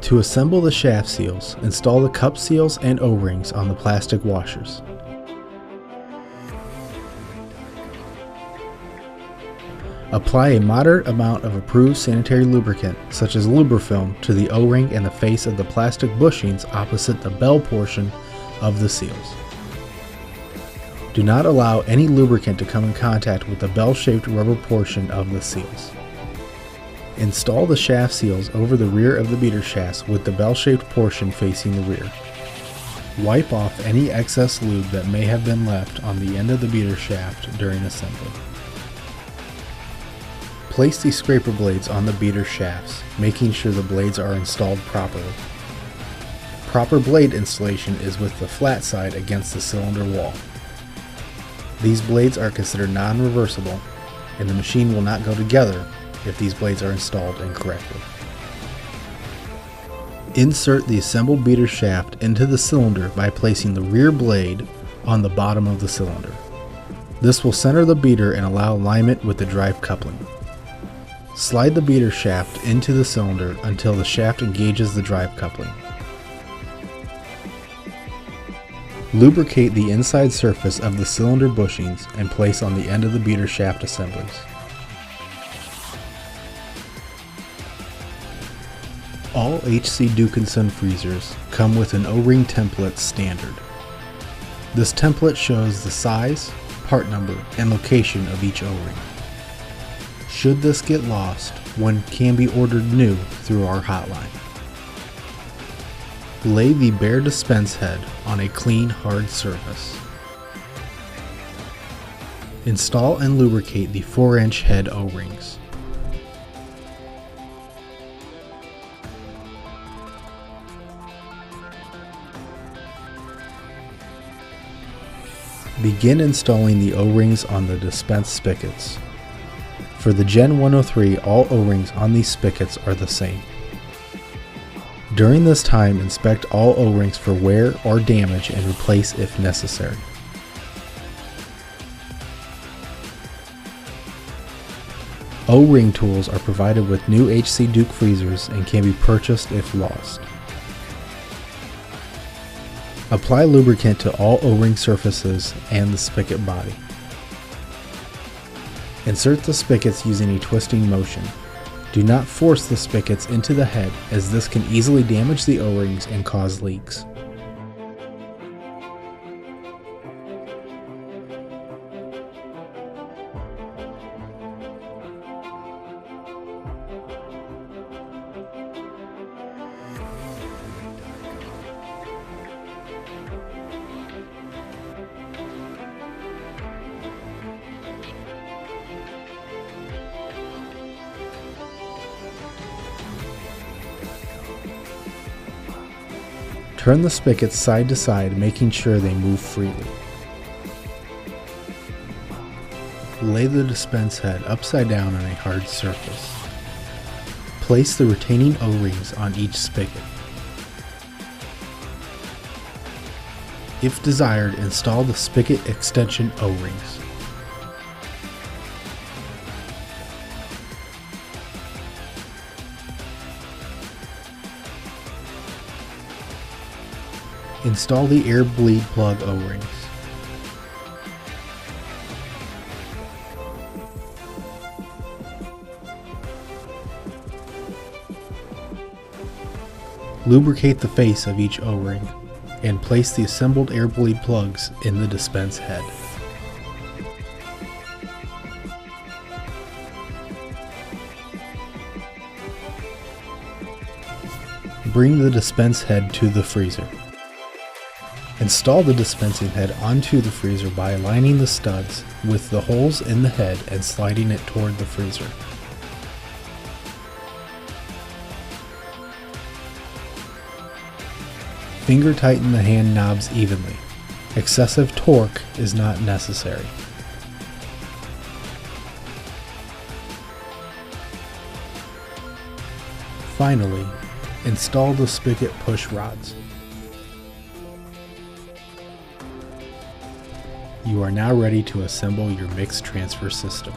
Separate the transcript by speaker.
Speaker 1: To assemble the shaft seals, install the cup seals and O-rings on the plastic washers. Apply a moderate amount of approved sanitary lubricant, such as lubrifilm, to the O-ring and the face of the plastic bushings opposite the bell portion of the seals. Do not allow any lubricant to come in contact with the bell-shaped rubber portion of the seals. Install the shaft seals over the rear of the beater shafts with the bell-shaped portion facing the rear. Wipe off any excess lube that may have been left on the end of the beater shaft during assembly. Place the scraper blades on the beater shafts, making sure the blades are installed properly. Proper blade installation is with the flat side against the cylinder wall. These blades are considered non-reversible, and the machine will not go together if these blades are installed incorrectly. Insert the assembled beater shaft into the cylinder by placing the rear blade on the bottom of the cylinder. This will center the beater and allow alignment with the drive coupling. Slide the beater shaft into the cylinder until the shaft engages the drive coupling. Lubricate the inside surface of the cylinder bushings and place on the end of the beater shaft assemblies. All HC Dickinson freezers come with an O-ring template standard. This template shows the size, part number, and location of each O-ring. Should this get lost, one can be ordered new through our hotline. Lay the bare dispense head on a clean, hard surface. Install and lubricate the 4-inch head O-rings. Begin installing the O-rings on the dispense spigots. For the Gen 103, all O-rings on these spigots are the same. During this time, inspect all O-rings for wear or damage and replace if necessary. O-ring tools are provided with new HC Duke freezers and can be purchased if lost. Apply lubricant to all O-ring surfaces and the spigot body. Insert the spigots using a twisting motion. Do not force the spigots into the head, as this can easily damage the O-rings and cause leaks. Turn the spigots side to side, making sure they move freely. Lay the dispense head upside down on a hard surface. Place the retaining O-rings on each spigot. If desired, install the spigot extension O-rings. Install the air bleed plug O-rings. Lubricate the face of each O-ring and place the assembled air bleed plugs in the dispense head. Bring the dispense head to the freezer. Install the dispensing head onto the freezer by aligning the studs with the holes in the head and sliding it toward the freezer. Finger tighten the hand knobs evenly. Excessive torque is not necessary. Finally, install the spigot push rods. You are now ready to assemble your mixed transfer system.